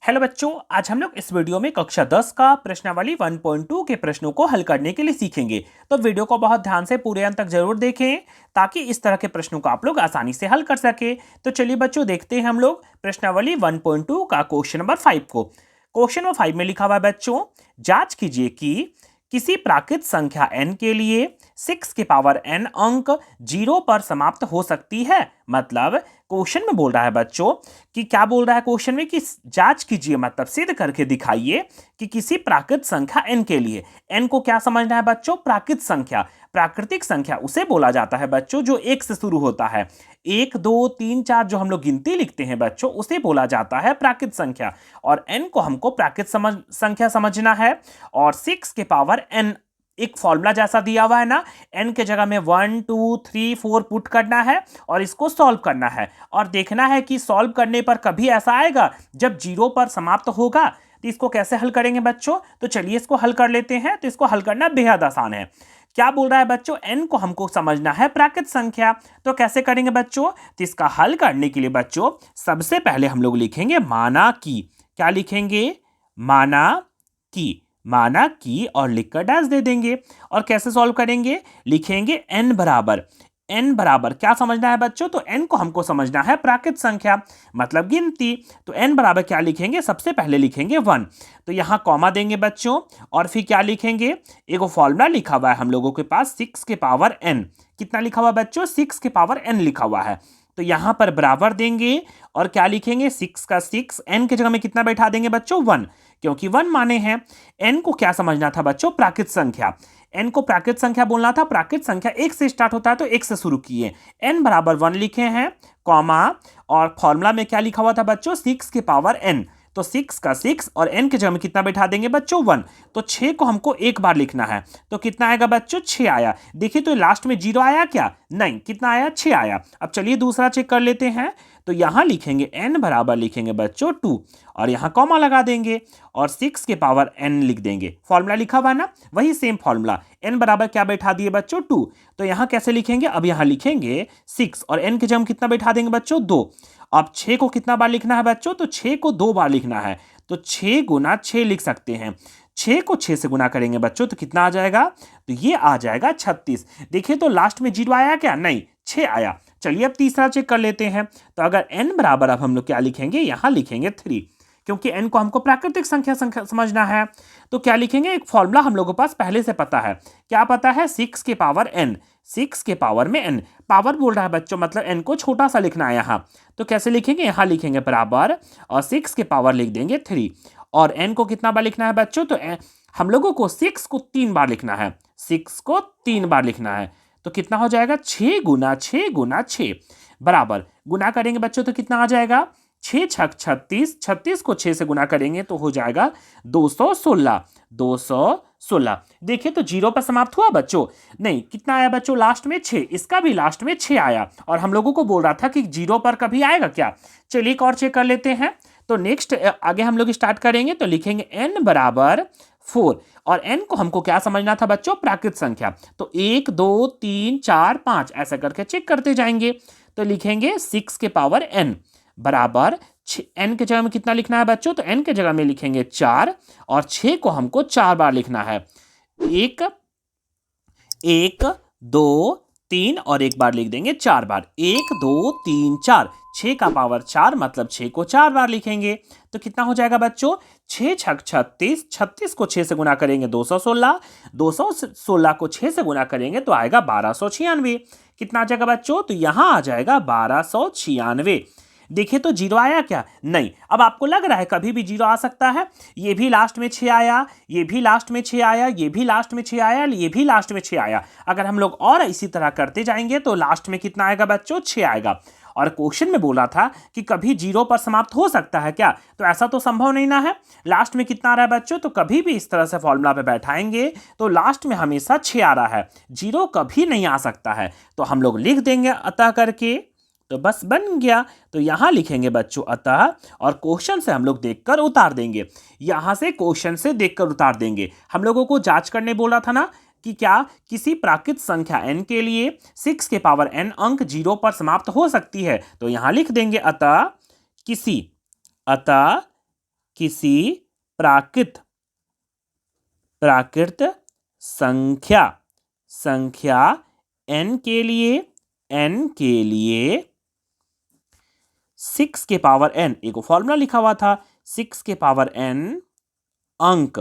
Hello बच्चों, आज हम लोग इस वीडियो में कक्षा 10 का प्रश्नावली 1.2 के प्रश्नों को हल करने के लिए सीखेंगे। तो वीडियो को बहुत ध्यान से पूरे अंत तक जरूर देखें ताकि इस तरह के प्रश्नों को आप लोग आसानी से हल कर सके। तो चलिए बच्चों, देखते हैं हम लोग प्रश्नावली 1.2 का क्वेश्चन नंबर 5 को। क्वेश्चन नंबर 5 में लिखा हुआ है बच्चों, जांच कीजिए कि किसी प्राकृत संख्या n के लिए 6 के पावर n अंक 0 पर समाप्त हो सकती है। मतलब क्वेश्चन में बोल रहा है बच्चों कि क्या बोल रहा है क्वेश्चन में कि जांच कीजिए, मतलब सिद्ध करके दिखाइए कि किसी प्राकृत संख्या n के लिए, n को क्या समझना है बच्चों, प्राकृत संख्या। प्राकृतिक संख्या उसे बोला जाता है बच्चों जो एक से शुरू होता है। 1 2 3 4 जो हम लोग गिनती लिखते हैं बच्चों, उसे बोला जाता है प्राकृत संख्या। और n को हमको प्राकृत संख्या समझना है। और 6 के पावर n एक फॉर्मूला जैसा दिया हुआ है ना, n के जगह में 1 2 3 4 पुट करना है और इसको सॉल्व करना है। और देखना है कि सॉल्व करने पर कभी ऐसा आएगा जब 0 पर समाप्त होगा। तो इसको कैसे हल करेंगे बच्चों, तो चलिए इसको हल कर लेते हैं। तो इसको हल करना बेहद आसान है। क्या बोल रहा है बच्चों, n को हमको समझना है प्राकृत संख्या। तो कैसे करेंगे बच्चों, तो इसका हल करने के लिए बच्चों सबसे पहले हम लोग लिखेंगे माना कि। क्या लिखेंगे, माना की और लिखकर डैश दे देंगे। और कैसे सॉल्व करेंगे, लिखेंगे n बराबर क्या समझना है बच्चों, तो n को हमको समझना है प्राकृत संख्या मतलब गिनती। तो n बराबर क्या लिखेंगे, सबसे पहले लिखेंगे 1। तो यहां कॉमा देंगे बच्चों और फिर क्या लिखेंगे, एक फॉर्मूला लिखा हुआ है हम लोगों के पास 6 के पावर n। कितना लिखा हुआ बच्चों, 6 के पावर n लिखा हुआ है। तो यहां पर बराबर देंगे और क्या लिखेंगे, 6 का 6, n के जगह में कितना बैठा देंगे बच्चों, 1, क्योंकि 1 माने हैं। n को क्या समझना था बच्चों, प्राकृत संख्या। n को प्राकृत संख्या बोलना था। प्राकृत संख्या 1 से स्टार्ट होता है तो 1 से शुरू किए। n बराबर 1 लिखे हैं, कॉमा, और फॉर्मूला में क्या लिखा हुआ था बच्चों, 6 के पावर n। तो 6 का 6 और n के जगह में कितना बैठा देंगे बच्चों, 1। तो 6 को हमको एक बार लिखना है। तो कितना आएगा बच्चों, 6 आया। देखिए तो लास्ट में 0 आया क्या, नहीं, कितना आया, 6 आया। अब चलिए दूसरा चेक कर लेते हैं। तो यहां लिखेंगे n बराबर लिखेंगे बच्चों 2 और यहां कॉमा लगा देंगे और 6 के पावर n लिख देंगे। फॉर्मूला लिखा हुआ है ना, वही सेम फॉर्मूला। n बराबर क्या बैठा दिए बच्चों, 2। तो यहां कैसे लिखेंगे, अब यहां लिखेंगे 6 और n के जगह कितना बैठा देंगे बच्चों, 2। अब 6 को कितना बार लिखना है बच्चों, तो 6 को 2 बार लिखना है। तो 6 गुना 6 लिख सकते हैं। 6 को 6 से गुना करेंगे बच्चों तो कितना आ जाएगा, तो ये आ जाएगा 36। देखिए तो लास्ट में 0 आया क्या, नहीं, 6 आया। चलिए अब तीसरा चेक कर लेते हैं। तो अगर n बराबर अब हम लोग क्या लिखेंगे, यहां लिखेंगे 3, क्योंकि n को हमको प्राकृतिक संख्या समझना है। तो क्या लिखेंगे, एक फॉर्मूला हम लोगों के पास पहले से पता है। क्या पता है, 6 के पावर n। 6 के पावर में n, पावर बोल रहा है बच्चों मतलब n को छोटा सा लिखना है यहाँ। तो कैसे लिखेंगे, यहां लिखेंगे बराबर और 6 के पावर लिख देंगे 3। और n को कितना बार लिखना है बच्चों, तो हम लोगों को 6 को 3 बार लिखना है। 6 को 3 बार लिखना है। तो कितना हो जाएगा, 6 गुना 6 गुना 6 बराबर, गुना करेंगे बच्चों तो कितना आ जाएगा, 6 छक 36, 36 को 6 से गुना करेंगे तो हो जाएगा 216। 216 देखिए तो 0 पर समाप्त हुआ बच्चों, नहीं, कितना आया बच्चों लास्ट में, 6। इसका भी लास्ट में 6 आया और हम लोगों को बोल रहा था कि 0 पर कभी आएगा क्या। चलिए एक और चेक कर लेते हैं। तो नेक्स्ट आगे हम लोग स्टार्ट करेंगे। तो लिखेंगे n बराबर 4 और n को हमको क्या समझना था बच्चों, प्राकृत संख्या। तो 1 2 3 4 5 ऐसा करके चेक करते जाएंगे। तो लिखेंगे 6 के पावर n बराबर n के जगह में कितना लिखना है बच्चों, तो n के जगह में लिखेंगे 4 और 6 को हमको 4 बार लिखना है। 1 1 2 3 और एक बार लिख देंगे 4 बार। 1 2 3 4, 6 का पावर 4 मतलब 6 को 4 बार लिखेंगे। तो कितना हो जाएगा बच्चों, 6 छक 36, 36 को 6 से गुना करेंगे 216, 216 को 6 से गुना करेंगे तो आएगा 1296। कितना आ जाएगा बच्चों, तो यहां आ जाएगा 1296। देखिए तो 0 आया क्या, नहीं। अब आपको लग रहा है कभी भी 0 आ सकता है। ये भी लास्ट में 6 आया, ये भी लास्ट में 6 आया, ये भी लास्ट में 6 आया, ये भी लास्ट में 6 आया। अगर हम लोग और इसी तरह करते जाएंगे तो लास्ट में कितना आएगा बच्चों, 6 आएगा। और क्वेश्चन में बोला था कि कभी 0 पर समाप्त हो सकता है क्या, तो ऐसा तो संभव नहीं ना है। लास्ट में कितना आ रहा है बच्चों, तो कभी भी इस तरह से फॉर्मूला पे बैठाएंगे तो लास्ट में हमेशा 6 आ रहा है, 0 कभी नहीं आ सकता है। तो हम लोग लिख देंगे अतः करके, तो बस बन गया। तो यहां लिखेंगे बच्चों अतः और क्वेश्चन से हम लोग देखकर उतार देंगे। यहां से क्वेश्चन से देखकर उतार देंगे। हम लोगों को जांच करने बोला था ना कि क्या किसी प्राकृत संख्या n के लिए 6 के पावर n अंक 0 पर समाप्त हो सकती है। तो यहां लिख देंगे अतः किसी प्राकृत प्राकृत संख्या संख्या n के लिए 6 के पावर n, एक फॉर्मूला लिखा हुआ था 6 के पावर n अंक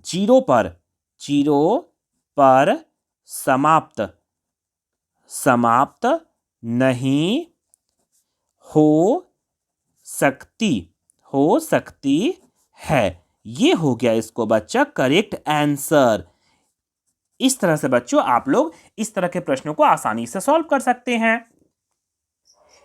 0 पर समाप्त नहीं हो सकती है। ये हो गया इसको बच्चा करेक्ट आंसर। इस तरह से बच्चों आप लोग इस तरह के प्रश्नों को आसानी से सॉल्व कर सकते हैं।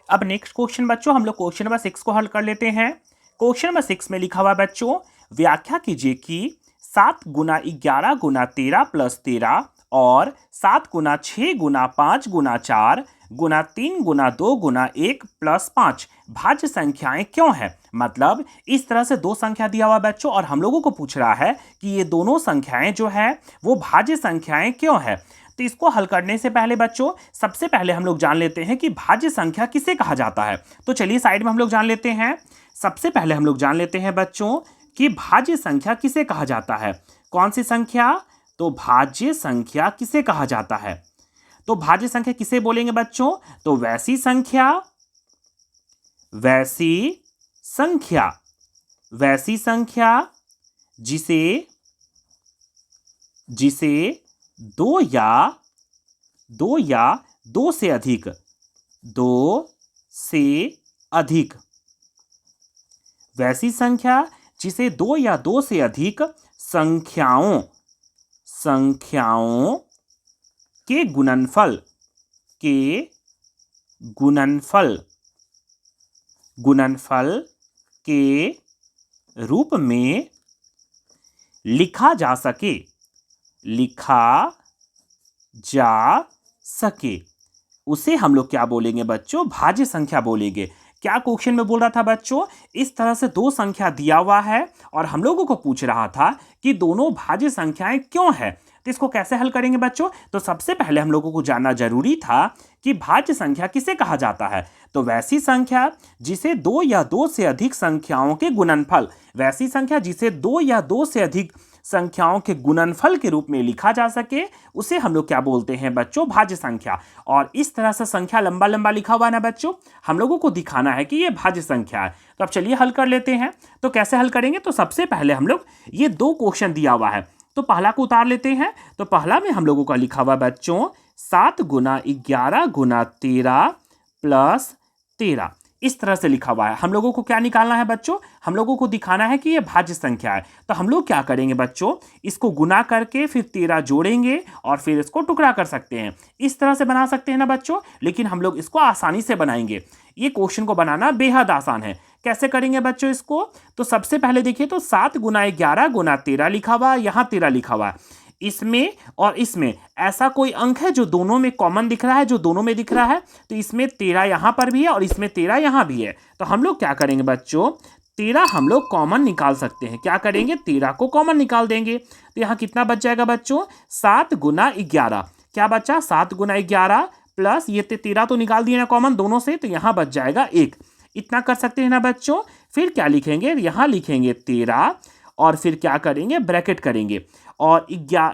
अब नेक्स्ट क्वेश्चन बच्चों हम लोग क्वेश्चन नंबर 6 को हल कर लेते हैं। क्वेश्चन नंबर 6 में लिखा हुआ बच्चों, व्याख्या कीजिए कि 7 गुना 11 गुना 13 प्लस 13 और 7 गुना 6 गुना 5 गुना 4 गुना 3 गुना 2 गुना 1 प्लस 5 भाज्य संख्याएं क्यों है। मतलब इस तरह से दो संख्या दिया हुआ बच्चों और हम लोगों को पूछ रहा है कि ये दोनों संख्याएं जो है वो भाज्य संख्याएं क्यों है। तो इसको हल करने से पहले बच्चों सबसे पहले हम लोग जान लेते हैं कि भाज्य संख्या किसे कहा जाता है। तो चलिए साइड में हम लोग जान लेते हैं। सबसे पहले हम लोग जान लेते हैं बच्चों कि भाज्य संख्या किसे कहा जाता है। कौन सी संख्या? तो भाज्य संख्या किसे कहा जाता है। तो भाज्य संख्या किसे बोलेंगे बच्चों? तो वैसी संख्या जिसे दो या दो से अधिक वैसी संख्या जिसे दो या दो से अधिक संख्याओं के गुणनफल के रूप में लिखा जा सके उसे हम लोग क्या बोलेंगे बच्चों? भाज्य संख्या बोलेंगे। क्या क्वेश्चन में बोल रहा था बच्चों? इस तरह से दो संख्या दिया हुआ है और हम लोगों को पूछ रहा था कि दोनों भाज्य संख्याएं क्यों है। तो इसको कैसे हल करेंगे बच्चों? तो सबसे पहले हम लोगों को जानना जरूरी था कि भाज्य संख्या किसे कहा जाता है। तो वैसी संख्या जिसे दो या दो से अधिक संख्याओं के गुणनफल, वैसी संख्या जिसे दो या दो से अधिक संख्याओं के गुणनफल के रूप में लिखा जा सके उसे हम लोग क्या बोलते हैं बच्चों? भाज्य संख्या। और इस तरह से संख्या लंबा लंबा लिखा हुआ ना बच्चों, हम लोगों को दिखाना है कि ये भाज्य संख्या है। तो अब चलिए हल कर लेते हैं। तो कैसे हल करेंगे? तो सबसे पहले हम लोग ये दो क्वेश्चन दिया हुआ है तो पहला को उतार लेते हैं। तो पहला में हम लोगों का लिखा हुआ बच्चों 7 गुना 11 गुना 13 प्लस 13, इस तरह से लिखा हुआ है। हम लोगों को क्या निकालना है बच्चों? हम लोगों को दिखाना है कि ये भाज्य संख्या है। तो हम लोग क्या करेंगे बच्चों? इसको गुना करके फिर 13 जोड़ेंगे और फिर इसको टुकड़ा कर सकते हैं। इस तरह से बना सकते हैं ना बच्चों, लेकिन हम लोग इसको आसानी से बनाएंगे। ये क्वेश्चन को बनाना बेहद आसान है। कैसे करेंगे बच्चों इसको? तो सबसे पहले देखिए तो 7 गुना 11 गुना 13 लिखा हुआ, यहाँ 13 लिखा हुआ। इसमें और इसमें ऐसा कोई अंक है जो दोनों में कॉमन दिख रहा है, जो दोनों में दिख रहा है। तो इसमें 13 यहां पर भी है और इसमें 13 यहां भी है। तो हम लोग क्या करेंगे बच्चों? 13 हम लोग कॉमन निकाल सकते हैं। क्या करेंगे? 13 को कॉमन निकाल देंगे। तो यहां कितना बच जाएगा बच्चों? 7 गुना 11। क्या बचा? 7 गुना 11 प्लस ये 13 तो निकाल दिए ना कॉमन दोनों से, तो यहां बच जाएगा 1। इतना कर सकते हैं ना बच्चों। फिर क्या लिखेंगे? यहां लिखेंगे 13 और फिर क्या करेंगे? ब्रैकेट करेंगे और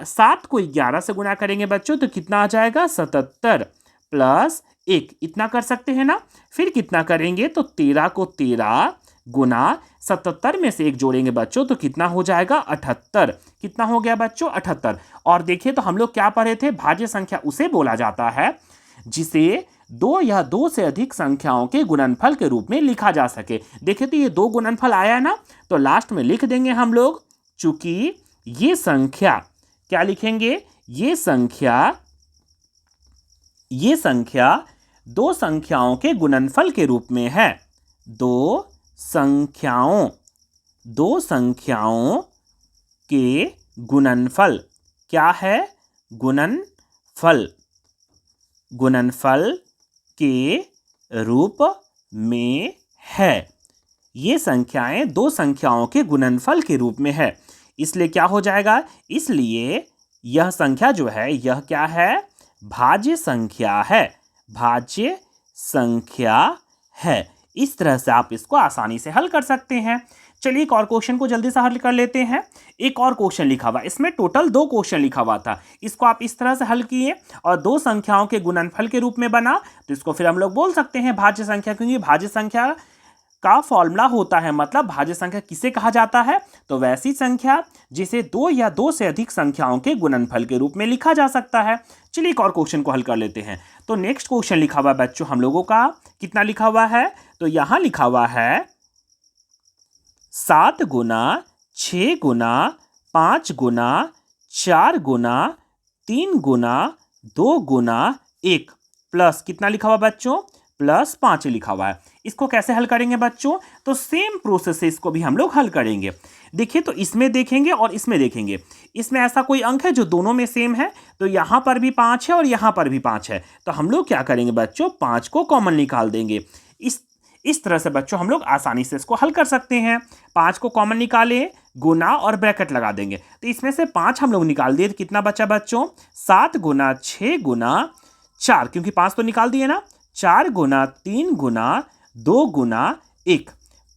7 को 11 से गुना करेंगे बच्चों तो कितना आ जाएगा? 77 प्लस 1। इतना कर सकते हैं ना। फिर कितना करेंगे? तो 13 को 13 गुना 77 में से 1 जोड़ेंगे बच्चों तो कितना हो जाएगा? 78। कितना हो गया बच्चों? 78। और देखिए तो हम लोग क्या पढ़े थे? भाज्य संख्या उसे बोला जाता है जिसे दो या दो से अधिक संख्याओं के गुणनफल के रूप में लिखा जा सके। देखिए तो ये दो गुणनफल आया ना, तो लास्ट में लिख देंगे हम लोग, चूंकि ये संख्या, क्या लिखेंगे? ये संख्या दो संख्याओं के गुणनफल के रूप में है। दो संख्याओं के गुणनफल क्या है? गुणनफल के रूप में है। ये संख्याएं दो संख्याओं के गुणनफल के रूप में है, इसलिए क्या हो जाएगा? इसलिए यह संख्या जो है यह क्या है? भाज्य संख्या है। भाज्य संख्या है। इस तरह से आप इसको आसानी से हल कर सकते हैं। चलिए एक और क्वेश्चन को जल्दी से हल कर लेते हैं। एक और क्वेश्चन लिखा हुआ, इसमें टोटल 2 क्वेश्चन लिखा हुआ था। इसको आप इस तरह से हल किए और 2 संख्याओं के गुणनफल के रूप में बना, तो इसको फिर हम लोग बोल सकते हैं भाज्य संख्या, क्योंकि भाज्य संख्या का फॉर्मूला होता है, मतलब भाज्य संख्या किसे कहा जाता है, तो वैसी संख्या जिसे 2 या 2 से अधिक संख्याओं के गुणनफल के रूप में लिखा जा सकता है। चलिए एक और क्वेश्चन को हल कर लेते हैं। तो नेक्स्ट क्वेश्चन लिखा हुआ बच्चों हम लोगों का, कितना लिखा हुआ है, तो यहां लिखा हुआ है 7 गुना 6 गुना 5 गुना 4 गुना 3 गुना 2 गुना 1 प्लस कितना लिखा हुआ बच्चों, प्लस 5 लिखा हुआ है। इसको कैसे हल करेंगे बच्चों, तो सेम प्रोसेस से इसको भी हम लोग हल करेंगे। देखिए तो इसमें देखेंगे और इसमें देखेंगे, इसमें ऐसा कोई अंक है जो दोनों में सेम है, तो यहां पर भी 5 है और यहां पर भी 5 है, तो हम लोग क्या करेंगे बच्चों, 5 को कॉमन निकाल देंगे। इस तरह से बच्चों हम लोग आसानी से इसको हल कर सकते हैं। 5 को कॉमन निकालें, गुना और ब्रैकेट लगा देंगे, तो इसमें से 5 हम लोग निकाल दिए, तो कितना बचा बच्चों, 7 गुना 6 गुना 4, क्योंकि 5 तो निकाल दिए ना, 4 गुना 3 गुना 2 गुना 1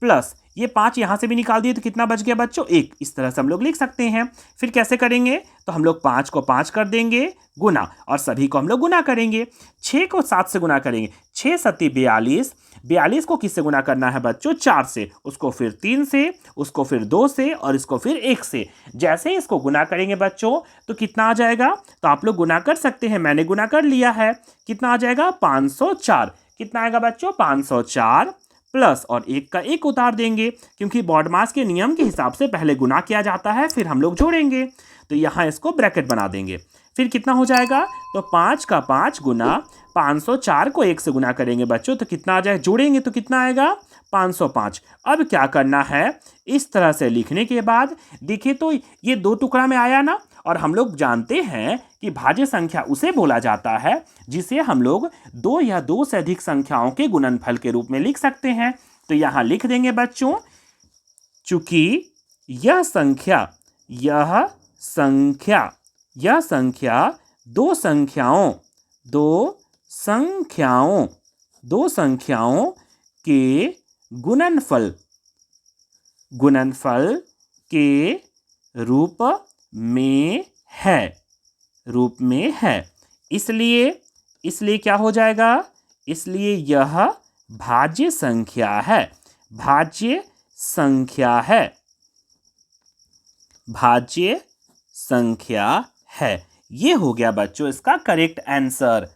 प्लस ये 5 यहां से भी निकाल दिए, तो कितना बच गया बच्चों, 1। इस तरह से हम लोग लिख सकते हैं। फिर कैसे करेंगे, तो हम लोग 5 को 5 कर देंगे गुना, और सभी को हम लोग गुना करेंगे। 6 को 7 से गुना करेंगे, 6 सत्ती 42, 42 को किससे गुना करना है बच्चों, 4 से, उसको फिर 3 से, उसको फिर 2 से और इसको फिर 1 से। जैसे ही इसको गुना करेंगे बच्चों तो कितना आ जाएगा, तो आप लोग गुना कर सकते हैं, मैंने गुना कर लिया है। कितना आ जाएगा, 504। कितना आएगा बच्चों, 504 प्लस और 1 का 1 उतार देंगे, क्योंकि बॉडमास के नियम के हिसाब से पहले गुना किया जाता है फिर हम लोग जोड़ेंगे, तो यहाँ इसको ब्रैकेट बना देंगे। फिर कितना हो जाएगा, तो 5 का 5 गुना 504 को 1 से गुना करेंगे बच्चों, तो कितना आ जाए, जोड़ेंगे तो कितना आएगा, 505। अब क्या करना है, इस तरह से लिखने के बाद देखिए तो ये 2 टुकड़ा में आया ना, और हम लोग जानते हैं कि भाज्य संख्या उसे बोला जाता है जिसे हम लोग 2 या 2 से अधिक संख्याओं के गुणनफल के रूप में लिख सकते हैं। तो यहां लिख देंगे बच्चों, चूंकि यह संख्या दो संख्याओं के गुणनफल के रूप में है, इसलिए क्या हो जाएगा, इसलिए यह भाज्य संख्या है। ये हो गया बच्चों इसका करेक्ट आंसर।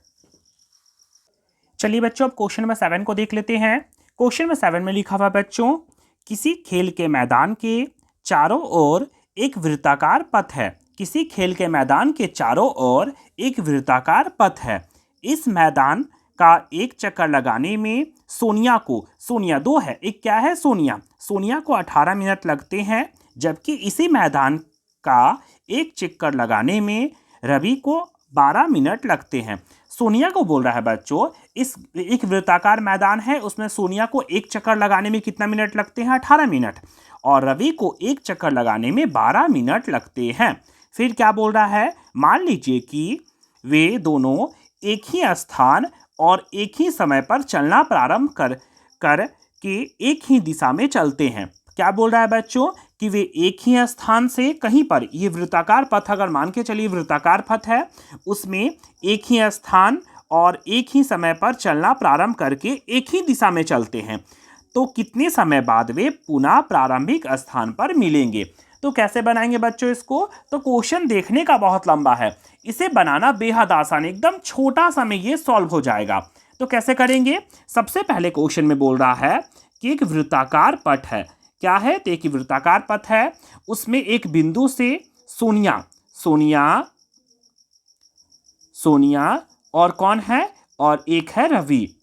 चलिए बच्चों अब क्वेश्चन नंबर 7 को देख लेते हैं। क्वेश्चन नंबर 7 में लिखा हुआ बच्चों, किसी खेल के मैदान के चारों ओर एक वृत्ताकार पथ है। किसी खेल के मैदान के चारों ओर एक वृत्ताकार पथ है। इस मैदान का एक चक्कर लगाने में सोनिया 2 है, एक क्या है, सोनिया को 18 मिनट लगते हैं, जबकि इसी मैदान का एक चक्कर लगाने में रवि को 12 मिनट लगते हैं। सोनिया को बोल रहा है बच्चों, इस एक वृत्ताकार मैदान है, उसमें सोनिया को एक चक्कर लगाने में कितना मिनट लगते हैं, 18 मिनट, और रवि को एक चक्कर लगाने में 12 मिनट लगते हैं। फिर क्या बोल रहा है, मान लीजिए कि वे दोनों एक ही स्थान और एक ही समय पर चलना प्रारंभ कर के एक ही दिशा में चलते हैं। क्या बोल रहा है बच्चों, कि वे एक ही स्थान से कहीं पर, ये वृत्ताकार पथ अगर मान के चलिए वृत्ताकार पथ है, उसमें एक ही स्थान और एक ही समय पर चलना प्रारंभ करके एक ही दिशा में चलते हैं, तो कितने समय बाद वे पुनः प्रारंभिक स्थान पर मिलेंगे। तो कैसे बनाएंगे बच्चों इसको, तो क्वेश्चन देखने का बहुत लंबा है, इसे बनाना बेहद आसान, एकदम छोटा सा में ये सॉल्व हो जाएगा। तो कैसे करेंगे, सबसे पहले क्वेश्चन में बोल रहा है कि एक वृत्ताकार पथ है, क्या है, तो एक वृत्ताकार पथ है, उसमें एक बिंदु से सोनिया और कौन है, और एक है रवि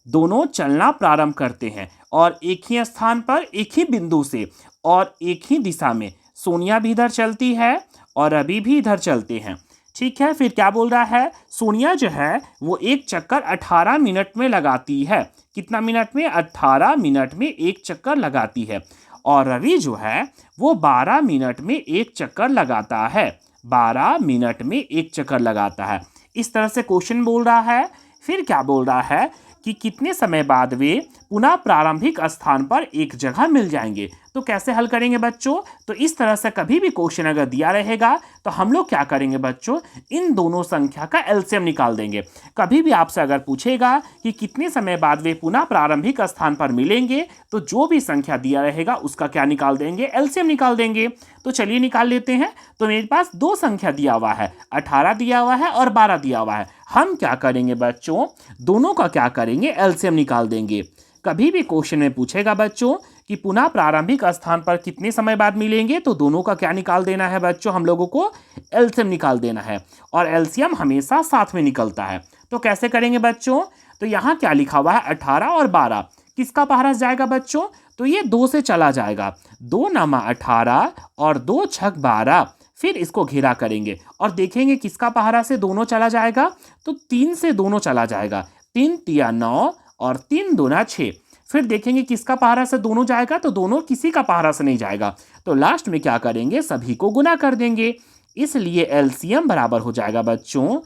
दोनों चलना प्रारंभ करते हैं, और एक ही स्थान पर एक ही बिंदु से और एक ही दिशा में, सोनिया भी इधर चलती है और रवि भी इधर चलते हैं। ठीक है, फिर क्या बोल रहा है, सोनिया जो है वो एक चक्कर 18 मिनट में लगाती है। कितना मिनट में, 18 मिनट में एक चक्कर लगाती है, और रवि जो है वो 12 मिनट में एक चक्कर लगाता है, 12 मिनट में एक चक्कर लगाता है। इस तरह से क्वेश्चन बोल रहा है। फिर क्या बोल रहा है कि कितने समय बाद वे पुनः प्रारंभिक स्थान पर एक जगह मिल जाएंगे। तो कैसे हल करेंगे बच्चों? तो इस तरह से कभी भी क्वेश्चन अगर दिया रहेगा तो हम लोग क्या करेंगे बच्चों, इन दोनों संख्या का एलसीएम निकाल देंगे। कभी भी आपसे अगर पूछेगा कि कितने समय बाद वे पुनः प्रारंभिक स्थान पर मिलेंगे, तो जो भी संख्या दिया रहेगा उसका क्या निकाल देंगे, एलसीएम निकाल देंगे। तो चलिए निकाल लेते हैं। तो मेरे पास दो संख्या दिया हुआ है, 18 दिया हुआ है और 12 दिया हुआ है। हम क्या करेंगे बच्चों, दोनों का क्या करेंगे, एलसीएम निकाल देंगे। कभी भी क्वेश्चन में पूछेगा बच्चों कि पुनः प्रारंभिक स्थान पर कितने समय बाद मिलेंगे, तो दोनों का क्या निकाल देना है बच्चों, हम लोगों को एलसीएम निकाल देना है। और एलसीएम हमेशा साथ में निकलता है। तो कैसे करेंगे बच्चों? तो यहाँ क्या लिखा हुआ है, 18 और 12, किसका पहाड़ा जाएगा बच्चों? तो ये 2 से चला जाएगा, 2 नामा 18 और 2 छक 12। फिर इसको घेरा करेंगे और देखेंगे किसका पहाड़ा से दोनों चला जाएगा, तो 3 से दोनों चला जाएगा, 3 तिया 9 और 3 दूना 6। फिर देखेंगे किसका पहाड़ा से दोनों जाएगा, तो दोनों किसी का पहाड़ा से नहीं जाएगा। तो लास्ट में क्या करेंगे, सभी को गुना कर देंगे। इसलिए एलसीएम बराबर हो जाएगा बच्चों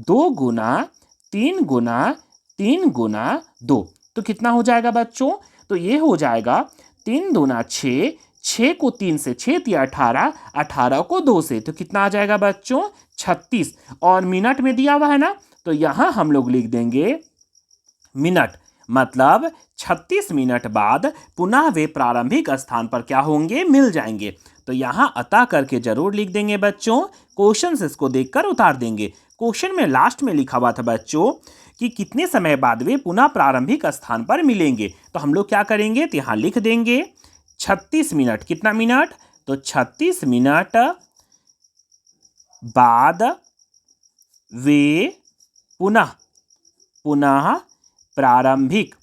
2 गुना 3 गुना 3 गुना 2। तो कितना हो जाएगा बच्चों? तो ये हो जाएगा 3 दूना 6, 6 को 3 से, 6 तिया 18, 18 को 2 से, तो कितना आ जाएगा बच्चों, 36। और मिनट में दिया हुआ है ना, तो यहाँ हम लोग लिख देंगे मिनट, मतलब 36 मिनट बाद पुनः वे प्रारंभिक स्थान पर क्या होंगे, मिल जाएंगे। तो यहाँ अतः करके जरूर लिख देंगे बच्चों, क्वेश्चन से इसको देखकर उतार देंगे। क्वेश्चन में लास्ट में लिखा हुआ था बच्चों कि कितने समय बाद वे पुनः प्रारंभिक स्थान पर मिलेंगे। तो हम लोग क्या करेंगे, तो यहाँ लिख देंगे 36 मिनट। कितना मिनट? तो 36 मिनट बाद वे पुनः प्रारंभिक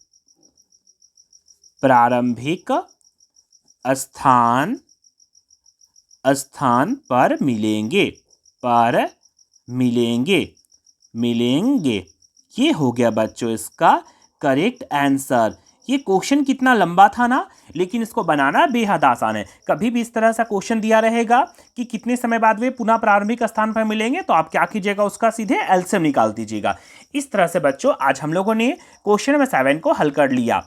स्थान पर मिलेंगे। ये हो गया बच्चों इसका करेक्ट आंसर। ये क्वेश्चन कितना लंबा था ना, लेकिन इसको बनाना बेहद आसान है। कभी भी इस तरह सा क्वेश्चन दिया रहेगा कि कितने समय बाद वे पुनः प्रारंभिक स्थान पर मिलेंगे, तो आप क्या कीजिएगा, उसका सीधे एलसीएम निकाल दीजिएगा। इस तरह से बच्चों आज हम लोगों ने क्वेश्चन नंबर 7 को हल कर लिया।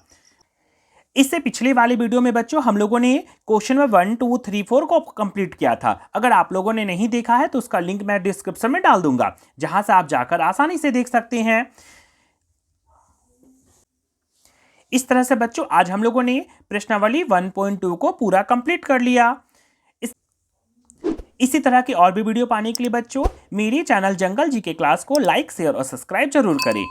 इससे पिछले वाले वीडियो में बच्चों हम लोगों ने क्वेश्चन नंबर 1, 2, 3, 4 को कंप्लीट किया था। अगर आप लोगों ने नहीं देखा है तो उसका लिंक मैं डिस्क्रिप्शन में डाल दूंगा, जहां से आप जाकर आसानी से देख सकते हैं। इस तरह से बच्चों आज हम लोगों ने प्रश्नावली 1.2 को पूरा कंप्लीट कर लिया। इसी तरह की और भी वीडियो पाने के लिए बच्चों मेरे चैनल जंगल जी के क्लास को लाइक, शेयर और सब्सक्राइब जरूर करें।